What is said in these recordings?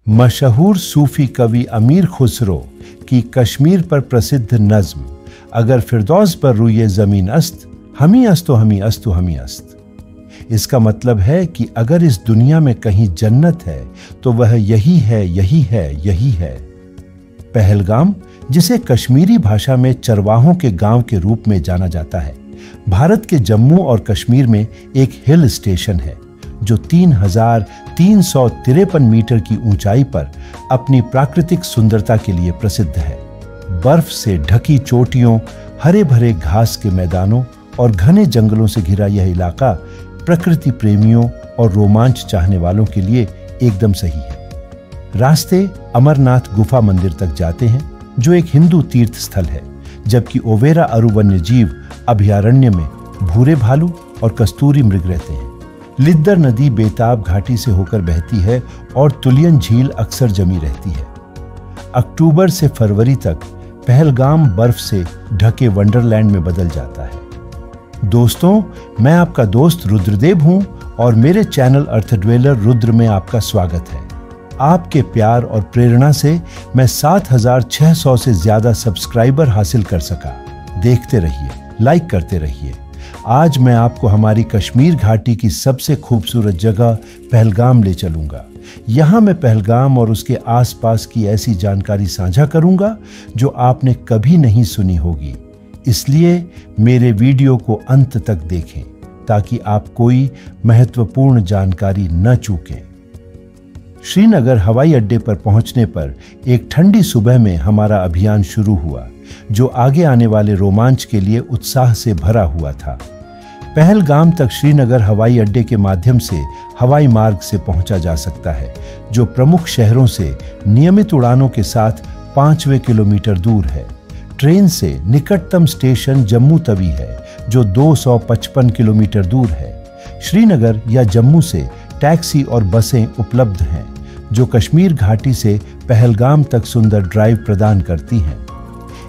मशहूर सूफी कवि अमीर खुसरो की कश्मीर पर प्रसिद्ध नज्म अगर फिरदौस पर रूए ज़मीन अस्त, हमी अस्तो हमी अस्तु हमी अस्त। इसका मतलब है कि अगर इस दुनिया में कहीं जन्नत है तो वह यही है, यही है, यही है। पहलगाम, जिसे कश्मीरी भाषा में चरवाहों के गांव के रूप में जाना जाता है, भारत के जम्मू और कश्मीर में एक हिल स्टेशन है जो 3,353 मीटर की ऊंचाई पर अपनी प्राकृतिक सुंदरता के लिए प्रसिद्ध है। बर्फ से ढकी चोटियों, हरे भरे घास के मैदानों और घने जंगलों से घिरा यह इलाका प्रकृति प्रेमियों और रोमांच चाहने वालों के लिए एकदम सही है। रास्ते अमरनाथ गुफा मंदिर तक जाते हैं जो एक हिंदू तीर्थ स्थल है, जबकि ओवेरा अरु वन्यजीव अभयारण्य में भूरे भालू और कस्तूरी मृग रहते हैं। लिद्दर नदी बेताब घाटी से होकर बहती है और तुलियन झील अक्सर जमी रहती है। अक्टूबर से फरवरी तक पहलगाम बर्फ से ढके वंडरलैंड में बदल जाता है। दोस्तों, मैं आपका दोस्त रुद्रदेव हूं और मेरे चैनल अर्थ ड्वेलर रुद्र में आपका स्वागत है। आपके प्यार और प्रेरणा से मैं 7,600 से ज्यादा सब्सक्राइबर हासिल कर सका। देखते रहिए, लाइक करते रहिए। आज मैं आपको हमारी कश्मीर घाटी की सबसे खूबसूरत जगह पहलगाम ले चलूंगा। यहाँ मैं पहलगाम और उसके आसपास की ऐसी जानकारी साझा करूंगा जो आपने कभी नहीं सुनी होगी। इसलिए मेरे वीडियो को अंत तक देखें ताकि आप कोई महत्वपूर्ण जानकारी न चूकें। श्रीनगर हवाई अड्डे पर पहुंचने पर एक ठंडी सुबह में हमारा अभियान शुरू हुआ, जो आगे आने वाले रोमांच के लिए उत्साह से भरा हुआ था। पहलगाम तक श्रीनगर हवाई अड्डे के माध्यम से हवाई मार्ग से पहुंचा जा सकता है, जो प्रमुख शहरों से नियमित उड़ानों के साथ 5वें किलोमीटर दूर है। ट्रेन से निकटतम स्टेशन जम्मू तवी है, जो 255 किलोमीटर दूर है। श्रीनगर या जम्मू से टैक्सी और बसें उपलब्ध हैं, जो कश्मीर घाटी से पहलगाम तक सुंदर ड्राइव प्रदान करती हैं।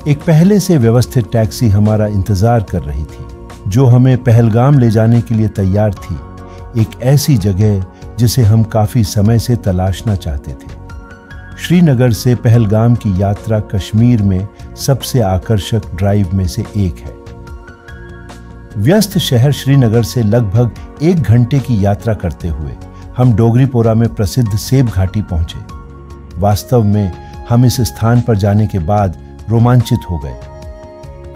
एक पहले से व्यवस्थित टैक्सी हमारा इंतजार कर रही थी, जो हमें पहलगाम ले जाने के लिए तैयार थी, एक ऐसी जगह जिसे हम काफी समय से तलाशना चाहते थे। श्रीनगर से पहलगाम की यात्रा कश्मीर में सबसे आकर्षक ड्राइव में से एक है। व्यस्त शहर श्रीनगर से लगभग 1 घंटे की यात्रा करते हुए हम डोगरीपोरा में प्रसिद्ध सेब घाटी पहुंचे। वास्तव में हम इस स्थान पर जाने के बाद रोमांचित हो गए।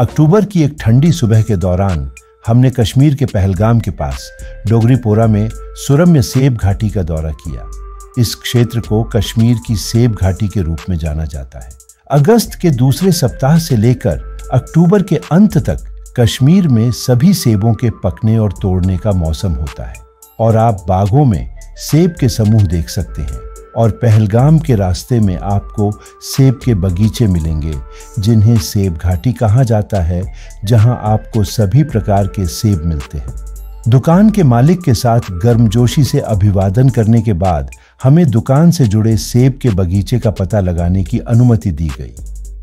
अक्टूबर की एक ठंडी सुबह के दौरान हमने कश्मीर के पहलगाम के पास डोगरीपोरा में सुरम्य सेब घाटी का दौरा किया। इस क्षेत्र को कश्मीर की सेब घाटी के रूप में जाना जाता है। अगस्त के दूसरे सप्ताह से लेकर अक्टूबर के अंत तक कश्मीर में सभी सेबों के पकने और तोड़ने का मौसम होता है और आप बागों में सेब के समूह देख सकते हैं। और पहलगाम के रास्ते में आपको सेब के बगीचे मिलेंगे, जिन्हें सेब घाटी कहा जाता है, जहां आपको सभी प्रकार के सेब मिलते हैं। दुकान के मालिक के साथ गर्मजोशी से अभिवादन करने के बाद हमें दुकान से जुड़े सेब के बगीचे का पता लगाने की अनुमति दी गई।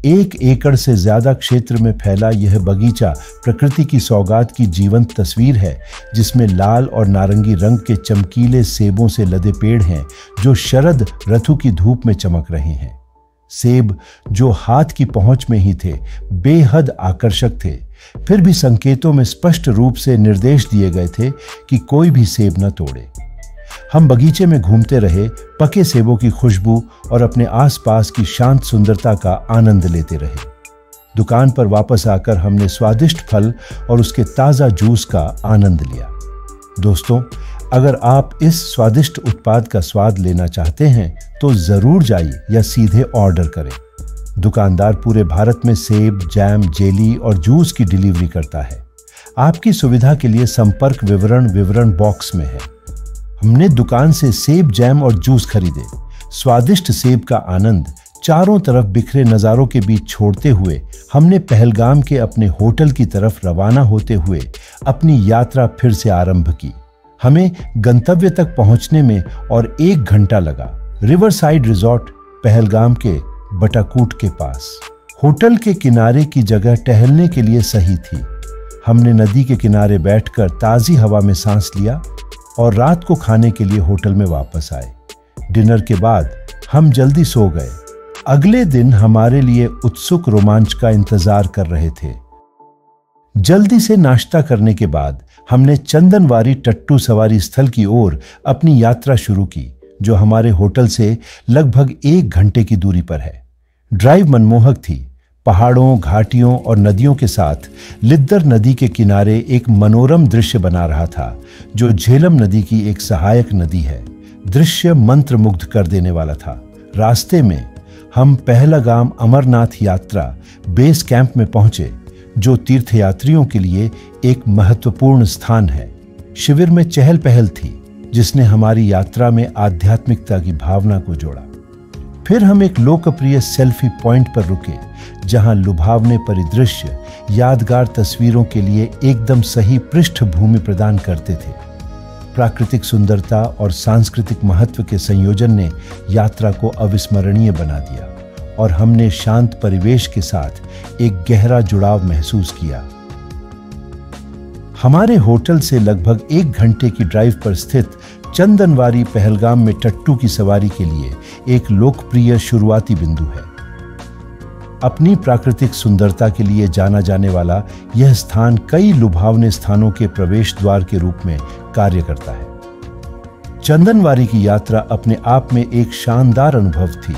1 एकड़ से ज्यादा क्षेत्र में फैला यह बगीचा प्रकृति की सौगात की जीवंत तस्वीर है, जिसमें लाल और नारंगी रंग के चमकीले सेबों से लदे पेड़ हैं जो शरद ऋतु की धूप में चमक रहे हैं। सेब जो हाथ की पहुंच में ही थे, बेहद आकर्षक थे। फिर भी संकेतों में स्पष्ट रूप से निर्देश दिए गए थे कि कोई भी सेब न तोड़े। हम बगीचे में घूमते रहे, पके सेबों की खुशबू और अपने आसपास की शांत सुंदरता का आनंद लेते रहे। दुकान पर वापस आकर हमने स्वादिष्ट फल और उसके ताज़ा जूस का आनंद लिया। दोस्तों, अगर आप इस स्वादिष्ट उत्पाद का स्वाद लेना चाहते हैं तो ज़रूर जाइए या सीधे ऑर्डर करें। दुकानदार पूरे भारत में सेब, जैम, जेली और जूस की डिलीवरी करता है। आपकी सुविधा के लिए संपर्क विवरण बॉक्स में है। हमने दुकान से सेब, जैम और जूस खरीदे। स्वादिष्ट सेब का आनंद चारों तरफ बिखरे नज़ारों के बीच छोड़ते हुए हमने पहलगाम के अपने होटल की तरफ रवाना होते हुए अपनी यात्रा फिर से आरंभ की। हमें गंतव्य तक पहुंचने में और 1 घंटा लगा। रिवर साइड रिजॉर्ट पहलगाम के बटाकूट के पास। होटल के किनारे की जगह टहलने के लिए सही थी। हमने नदी के किनारे बैठकर ताज़ी हवा में सांस लिया और रात को खाने के लिए होटल में वापस आए। डिनर के बाद हम जल्दी सो गए। अगले दिन हमारे लिए उत्सुक रोमांच का इंतजार कर रहे थे। जल्दी से नाश्ता करने के बाद हमने चंदनवारी टट्टू सवारी स्थल की ओर अपनी यात्रा शुरू की, जो हमारे होटल से लगभग 1 घंटे की दूरी पर है। ड्राइव मनमोहक थी। पहाड़ों, घाटियों और नदियों के साथ लिद्दर नदी के किनारे एक मनोरम दृश्य बना रहा था, जो झेलम नदी की एक सहायक नदी है। दृश्य मंत्रमुग्ध कर देने वाला था। रास्ते में हम पहलगाम अमरनाथ यात्रा बेस कैंप में पहुंचे, जो तीर्थयात्रियों के लिए एक महत्वपूर्ण स्थान है। शिविर में चहल पहल थी, जिसने हमारी यात्रा में आध्यात्मिकता की भावना को जोड़ा। फिर हम एक लोकप्रिय सेल्फी पॉइंट पर रुके, जहां लुभावने परिदृश्य यादगार तस्वीरों के लिए एकदम सही पृष्ठभूमि प्रदान करते थे। प्राकृतिक सुंदरता और सांस्कृतिक महत्व के संयोजन ने यात्रा को अविस्मरणीय बना दिया और हमने शांत परिवेश के साथ एक गहरा जुड़ाव महसूस किया। हमारे होटल से लगभग 1 घंटे की ड्राइव पर स्थित चंदनवारी पहलगाम में टट्टू की सवारी के लिए एक लोकप्रिय शुरुआती बिंदु है। अपनी प्राकृतिक सुंदरता के लिए जाना जाने वाला यह स्थान कई लुभावने स्थानों के प्रवेश द्वार के रूप में कार्य करता है। चंदनवारी की यात्रा अपने आप में एक शानदार अनुभव थी,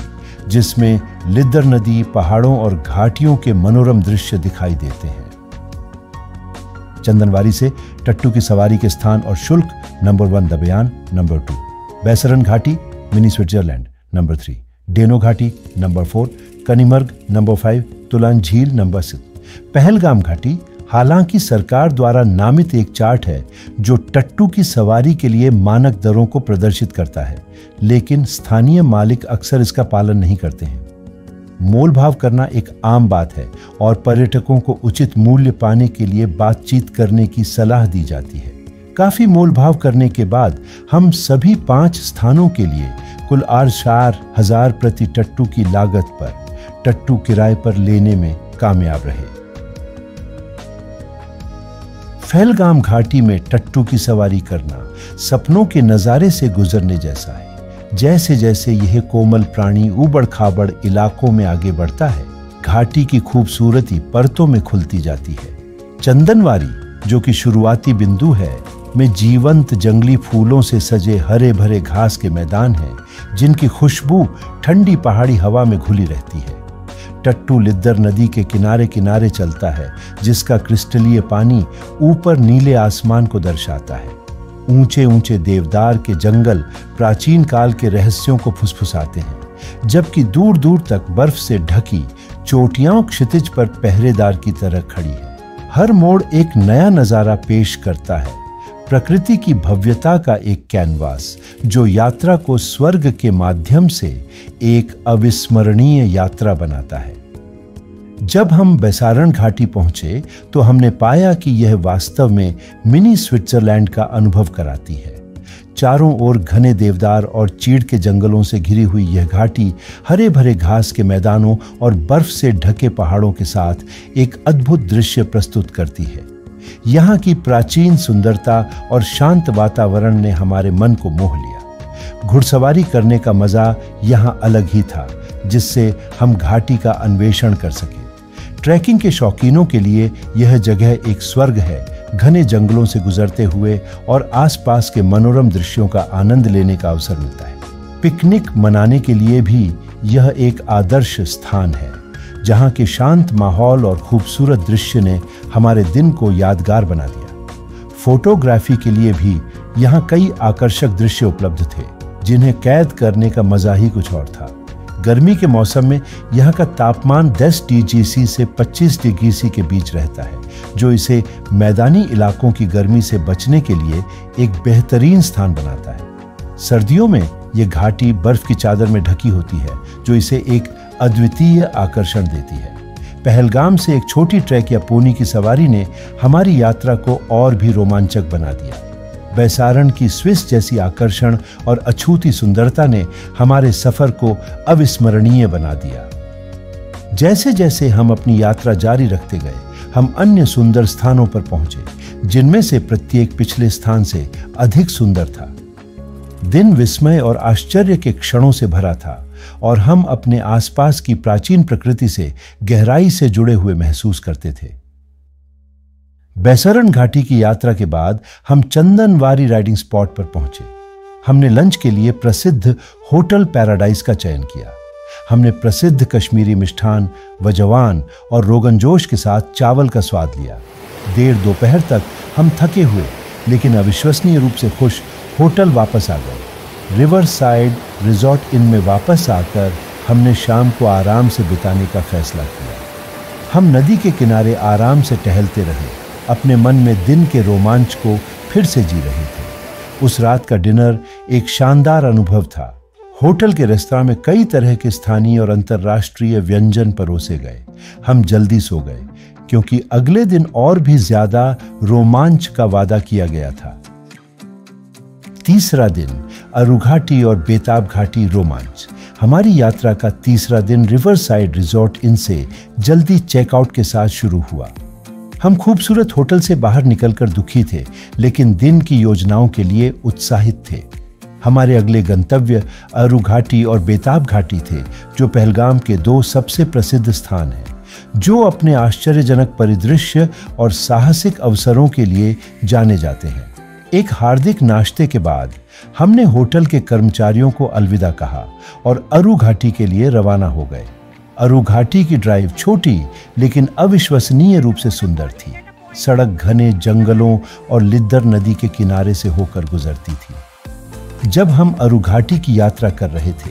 जिसमें लिद्दर नदी, पहाड़ों और घाटियों के मनोरम दृश्य दिखाई देते हैं। चंदनवारी से टट्टू की सवारी के स्थान और शुल्क: नंबर 1 दबयान, नंबर 2 बैसरन घाटी मिनी स्विट्जरलैंड, नंबर 3 डेनो घाटी, नंबर 4 कनिमर्ग, नंबर 5 तुलान झील, नंबर 6 पहलगाम घाटी। हालांकि सरकार द्वारा नामित एक चार्ट है जो टट्टू की सवारी के लिए मानक दरों को प्रदर्शित करता है, लेकिन स्थानीय मालिक अक्सर इसका पालन नहीं करते हैं। मोल भाव करना एक आम बात है और पर्यटकों को उचित मूल्य पाने के लिए बातचीत करने की सलाह दी जाती है। काफी मोल भाव करने के बाद हम सभी 5 स्थानों के लिए कुल 4,000 प्रति टट्टू की लागत पर टट्टू किराए पर लेने में कामयाब रहे। पहलगाम घाटी में टट्टू की सवारी करना सपनों के नजारे से गुजरने जैसा है। जैसे जैसे यह कोमल प्राणी ऊबड़ खाबड़ इलाकों में आगे बढ़ता है, घाटी की खूबसूरती परतों में खुलती जाती है। चंदनवारी, जो कि शुरुआती बिंदु है, में जीवंत जंगली फूलों से सजे हरे भरे घास के मैदान हैं, जिनकी खुशबू ठंडी पहाड़ी हवा में घुली रहती है। टट्टू लिद्दर नदी के किनारे किनारे चलता है, जिसका क्रिस्टलीय पानी ऊपर नीले आसमान को दर्शाता है। ऊंचे ऊंचे देवदार के जंगल प्राचीन काल के रहस्यों को फुसफुसाते हैं, जबकि दूर दूर तक बर्फ से ढकी चोटियां क्षितिज पर पहरेदार की तरह खड़ी है। हर मोड़ एक नया नजारा पेश करता है, प्रकृति की भव्यता का एक कैनवास, जो यात्रा को स्वर्ग के माध्यम से एक अविस्मरणीय यात्रा बनाता है। जब हम बैसारण घाटी पहुंचे तो हमने पाया कि यह वास्तव में मिनी स्विट्जरलैंड का अनुभव कराती है। चारों ओर घने देवदार और चीड़ के जंगलों से घिरी हुई यह घाटी हरे भरे घास के मैदानों और बर्फ से ढके पहाड़ों के साथ एक अद्भुत दृश्य प्रस्तुत करती है। यहाँ की प्राचीन सुंदरता और शांत वातावरण ने हमारे मन को मोह लिया। घुड़सवारी करने का मजा यहाँ अलग ही था, जिससे हम घाटी का अन्वेषण कर सके। ट्रैकिंग के शौकीनों के लिए यह जगह एक स्वर्ग है। घने जंगलों से गुजरते हुए और आसपास के मनोरम दृश्यों का आनंद लेने का अवसर मिलता है। पिकनिक मनाने के लिए भी यह एक आदर्श स्थान है, जहाँ के शांत माहौल और खूबसूरत दृश्य ने हमारे दिन को यादगार बना दिया। फोटोग्राफी के लिए भी यहाँ कई आकर्षक दृश्य उपलब्ध थे, जिन्हें कैद करने का मजा ही कुछ और था। गर्मी के मौसम में यहाँ का तापमान 10 DGC से 25 डिग्री C के बीच रहता है, जो इसे मैदानी इलाकों की गर्मी से बचने के लिए एक बेहतरीन स्थान बनाता है। सर्दियों में ये घाटी बर्फ की चादर में ढकी होती है, जो इसे एक अद्वितीय आकर्षण देती है। पहलगाम से एक छोटी ट्रैक या पोनी की सवारी ने हमारी यात्रा को और भी रोमांचक बना दिया। बैसारण की स्विस जैसी आकर्षण और अछूती सुंदरता ने हमारे सफर को अविस्मरणीय बना दिया। जैसे जैसे हम अपनी यात्रा जारी रखते गए, हम अन्य सुंदर स्थानों पर पहुंचे, जिनमें से प्रत्येक पिछले स्थान से अधिक सुंदर था। दिन विस्मय और आश्चर्य के क्षणों से भरा था और हम अपने आसपास की प्राचीन प्रकृति से गहराई से जुड़े हुए महसूस करते थे। बैसरण घाटी की यात्रा के बाद हम चंदनवारी राइडिंग स्पॉट पर पहुंचे। हमने लंच के लिए प्रसिद्ध होटल पैराडाइज का चयन किया। हमने प्रसिद्ध कश्मीरी मिष्ठान वजवान और रोगन जोश के साथ चावल का स्वाद लिया। देर दोपहर तक हम थके हुए लेकिन अविश्वसनीय रूप से खुश होटल वापस आ गए। रिवर साइड रिजॉर्ट इन में वापस आकर हमने शाम को आराम से बिताने का फैसला किया। हम नदी के किनारे आराम से टहलते रहे, अपने मन में दिन के रोमांच को फिर से जी रहे थे। उस रात का डिनर एक शानदार अनुभव था। होटल के रेस्तरां में कई तरह के स्थानीय और अंतर्राष्ट्रीय व्यंजन परोसे गए। हम जल्दी सो गए क्योंकि अगले दिन और भी ज्यादा रोमांच का वादा किया गया था। तीसरा दिन अरू घाटी और बेताब घाटी रोमांच। हमारी यात्रा का तीसरा दिन रिवर साइड रिजॉर्ट इन से जल्दी चेकआउट के साथ शुरू हुआ। हम खूबसूरत होटल से बाहर निकलकर दुखी थे लेकिन दिन की योजनाओं के लिए उत्साहित थे। हमारे अगले गंतव्य अरू घाटी और बेताब घाटी थे, जो पहलगाम के दो सबसे प्रसिद्ध स्थान हैं, जो अपने आश्चर्यजनक परिदृश्य और साहसिक अवसरों के लिए जाने जाते हैं। एक हार्दिक नाश्ते के बाद हमने होटल के कर्मचारियों को अलविदा कहा और अरू घाटी के लिए रवाना हो गए। अरू घाटी की ड्राइव छोटी लेकिन अविश्वसनीय रूप से सुंदर थी। सड़क घने जंगलों और लिद्दर नदी के किनारे से होकर गुजरती थी। जब हम अरू घाटी की यात्रा कर रहे थे,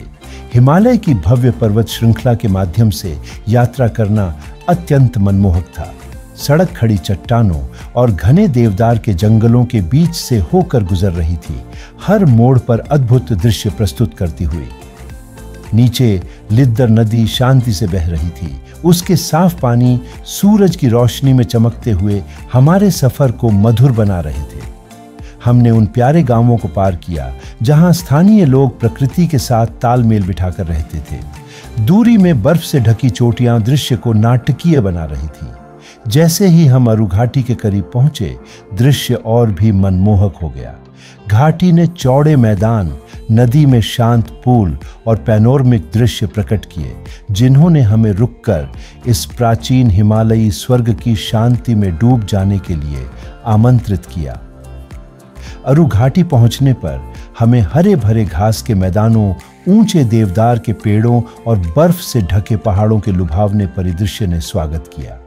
हिमालय की भव्य पर्वत श्रृंखला के माध्यम से यात्रा करना अत्यंत मनमोहक था। सड़क खड़ी चट्टानों और घने देवदार के जंगलों के बीच से होकर गुजर रही थी, हर मोड़ पर अद्भुत दृश्य प्रस्तुत करती हुई। नीचे लिद्दर नदी शांति से बह रही थी। उसके साफ पानी सूरज की रोशनी में चमकते हुए हमारे सफर को मधुर बना रहे थे। हमने उन प्यारे गांवों को पार किया जहां स्थानीय लोग प्रकृति के साथ तालमेल बिठाकर रहते थे। दूरी में बर्फ से ढकी चोटियां दृश्य को नाटकीय बना रही थी। जैसे ही हम अरू घाटी के करीब पहुंचे, दृश्य और भी मनमोहक हो गया। घाटी ने चौड़े मैदान, नदी में शांत पूल और पैनोरमिक दृश्य प्रकट किए, जिन्होंने हमें रुककर इस प्राचीन हिमालयी स्वर्ग की शांति में डूब जाने के लिए आमंत्रित किया। अरू घाटी पहुंचने पर हमें हरे भरे घास के मैदानों, ऊंचे देवदार के पेड़ों और बर्फ से ढके पहाड़ों के लुभावने परिदृश्य ने स्वागत किया।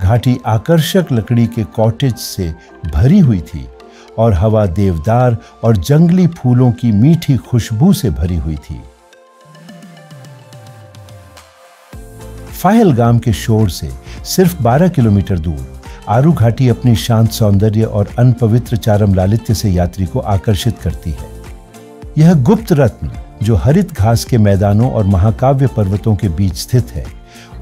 घाटी आकर्षक लकड़ी के कॉटेज से भरी हुई थी और हवा देवदार और जंगली फूलों की मीठी खुशबू से भरी हुई थी। पहलगाम के शोर से सिर्फ 12 किलोमीटर दूर आरू घाटी अपनी शांत सौंदर्य और अनपवित्र चारम लालित्य से यात्री को आकर्षित करती है। यह गुप्त रत्न, जो हरित घास के मैदानों और महाकाव्य पर्वतों के बीच स्थित है,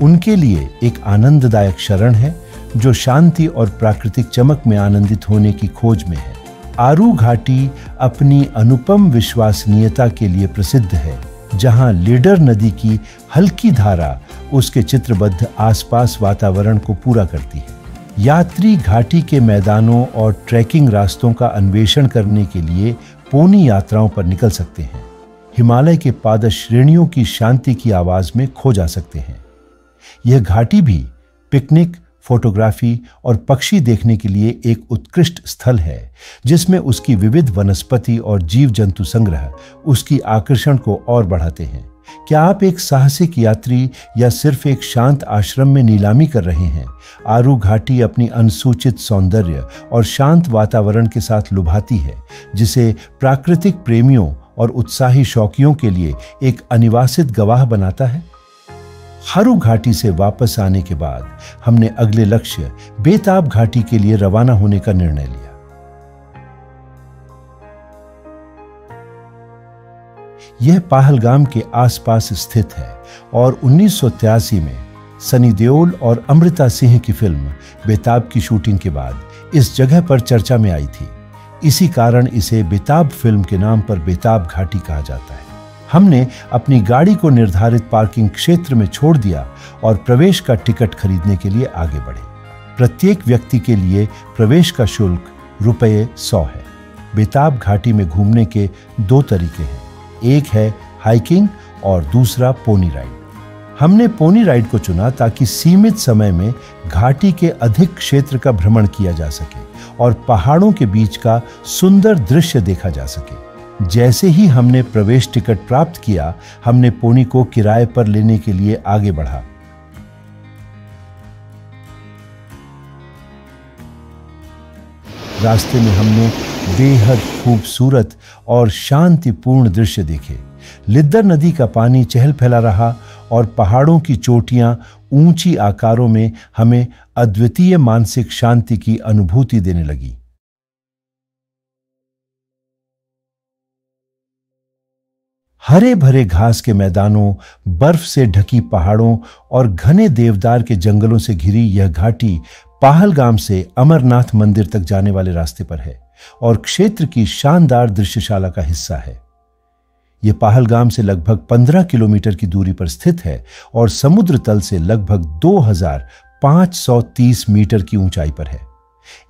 उनके लिए एक आनंददायक शरण है, जो शांति और प्राकृतिक चमक में आनंदित होने की खोज में है। आरू घाटी अपनी अनुपम विश्वसनीयता के लिए प्रसिद्ध है, जहां लीडर नदी की हल्की धारा उसके चित्रबद्ध आसपास वातावरण को पूरा करती है। यात्री घाटी के मैदानों और ट्रैकिंग रास्तों का अन्वेषण करने के लिए पोनी यात्राओं पर निकल सकते हैं। हिमालय के पादश्रेणियों की शांति की आवाज में खो जा सकते हैं। यह घाटी भी पिकनिक, फोटोग्राफी और पक्षी देखने के लिए एक उत्कृष्ट स्थल है, जिसमें उसकी विविध वनस्पति और जीव जंतु संग्रह उसकी आकर्षण को और बढ़ाते हैं। क्या आप एक साहसिक यात्री या सिर्फ एक शांत आश्रम में नीलामी कर रहे हैं? आरू घाटी अपनी अनुसूचित सौंदर्य और शांत वातावरण के साथ लुभाती है, जिसे प्राकृतिक प्रेमियों और उत्साही शौकियों के लिए एक अनिवासित गवाह बनाता है। आरू घाटी से वापस आने के बाद हमने अगले लक्ष्य बेताब घाटी के लिए रवाना होने का निर्णय लिया। यह पहलगाम के आसपास स्थित है और 1983 में सनी देओल और अमृता सिंह की फिल्म बेताब की शूटिंग के बाद इस जगह पर चर्चा में आई थी। इसी कारण इसे बेताब फिल्म के नाम पर बेताब घाटी कहा जाता है। हमने अपनी गाड़ी को निर्धारित पार्किंग क्षेत्र में छोड़ दिया और प्रवेश का टिकट खरीदने के लिए आगे बढ़े। प्रत्येक व्यक्ति के लिए प्रवेश का शुल्क ₹100 है। बेताब घाटी में घूमने के 2 तरीके हैं। एक है हाइकिंग और दूसरा पोनी राइड। हमने पोनी राइड को चुना ताकि सीमित समय में घाटी के अधिक क्षेत्र का भ्रमण किया जा सके और पहाड़ों के बीच का सुंदर दृश्य देखा जा सके। जैसे ही हमने प्रवेश टिकट प्राप्त किया, हमने पोनी को किराए पर लेने के लिए आगे बढ़ा। रास्ते में हमने बेहद खूबसूरत और शांतिपूर्ण दृश्य देखे। लिद्दर नदी का पानी चहल फैला रहा और पहाड़ों की चोटियां ऊंची आकारों में हमें अद्वितीय मानसिक शांति की अनुभूति देने लगी। हरे भरे घास के मैदानों, बर्फ से ढकी पहाड़ों और घने देवदार के जंगलों से घिरी यह घाटी पहलगाम से अमरनाथ मंदिर तक जाने वाले रास्ते पर है और क्षेत्र की शानदार दृश्यशाला का हिस्सा है। यह पहलगाम से लगभग 15 किलोमीटर की दूरी पर स्थित है और समुद्र तल से लगभग 2530 मीटर की ऊंचाई पर है।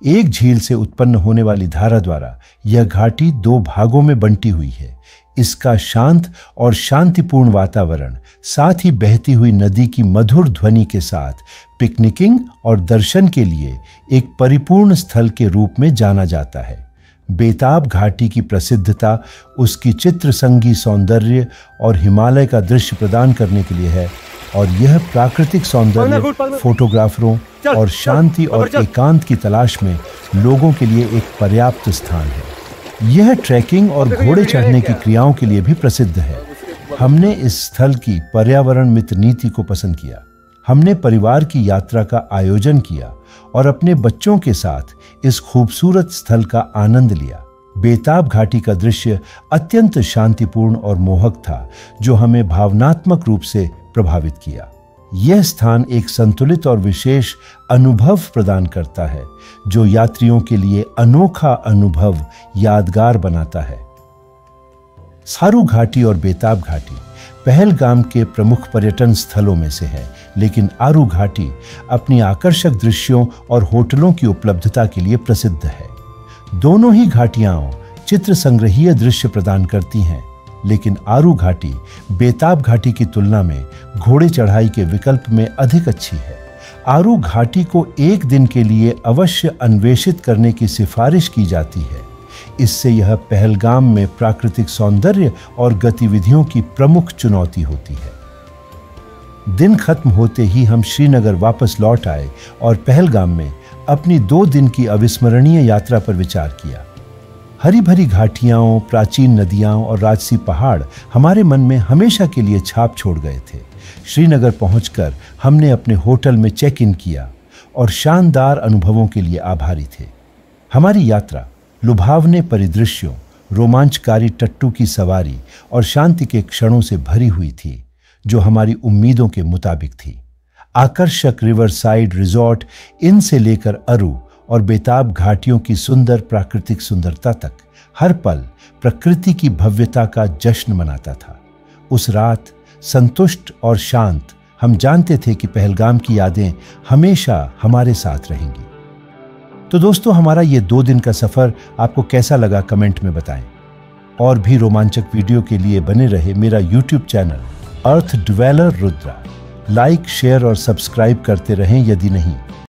एक झील से उत्पन्न होने वाली धारा द्वारा यह घाटी 2 भागों में बंटी हुई है। इसका शांत और शांतिपूर्ण वातावरण, साथ ही बहती हुई नदी की मधुर ध्वनि के साथ पिकनिकिंग और दर्शन के लिए एक परिपूर्ण स्थल के रूप में जाना जाता है। बेताब घाटी की प्रसिद्धता उसकी चित्रसंगी सौंदर्य और हिमालय का दृश्य प्रदान करने के लिए है और यह प्राकृतिक सौंदर्य फोटोग्राफरों और शांति और एकांत की तलाश में लोगों के लिए एक पर्याप्त स्थान है। यह ट्रैकिंग और घोड़े चढ़ने की क्रियाओं के लिए भी प्रसिद्ध है। हमने इस स्थल की पर्यावरण मित्र नीति को पसंद किया। हमने परिवार की यात्रा का आयोजन किया और अपने बच्चों के साथ इस खूबसूरत स्थल का आनंद लिया। बेताब घाटी का दृश्य अत्यंत शांतिपूर्ण और मोहक था, जो हमें भावनात्मक रूप से प्रभावित किया। यह स्थान एक संतुलित और विशेष अनुभव प्रदान करता है, जो यात्रियों के लिए अनोखा अनुभव यादगार बनाता है। सारू घाटी और बेताब घाटी पहलगाम के प्रमुख पर्यटन स्थलों में से है, लेकिन आरू घाटी अपनी आकर्षक दृश्यों और होटलों की उपलब्धता के लिए प्रसिद्ध है। दोनों ही घाटियां चित्र संग्रहीय दृश्य प्रदान करती हैं, लेकिन आरू घाटी बेताब घाटी की तुलना में घोड़े चढ़ाई के विकल्प में अधिक अच्छी है। आरू घाटी को एक दिन के लिए अवश्य अन्वेषित करने की सिफारिश की जाती है। इससे यह पहलगाम में प्राकृतिक सौंदर्य और गतिविधियों की प्रमुख चुनौती होती है। दिन खत्म होते ही हम श्रीनगर वापस लौट आए और पहलगाम में अपनी 2 दिन की अविस्मरणीय यात्रा पर विचार किया। हरी भरी घाटियां, प्राचीन नदियां और राजसी पहाड़ हमारे मन में हमेशा के लिए छाप छोड़ गए थे। श्रीनगर पहुंचकर हमने अपने होटल में चेक इन किया और शानदार अनुभवों के लिए आभारी थे। हमारी यात्रा लुभावने परिदृश्यों, रोमांचकारी टट्टू की सवारी और शांति के क्षणों से भरी हुई थी, जो हमारी उम्मीदों के मुताबिक थी। आकर्षक रिवर साइड रिजॉर्ट इन से लेकर अरू और बेताब घाटियों की सुंदर प्राकृतिक सुंदरता तक हर पल प्रकृति की भव्यता का जश्न मनाता था। उस रात संतुष्ट और शांत हम जानते थे कि पहलगाम की यादें हमेशा हमारे साथ रहेंगी। तो दोस्तों, हमारा ये 2 दिन का सफर आपको कैसा लगा कमेंट में बताएं। और भी रोमांचक वीडियो के लिए बने रहे मेरा यूट्यूब चैनल अर्थ ड्वेलर रुद्रा। लाइक, शेयर और सब्सक्राइब करते रहें यदि नहीं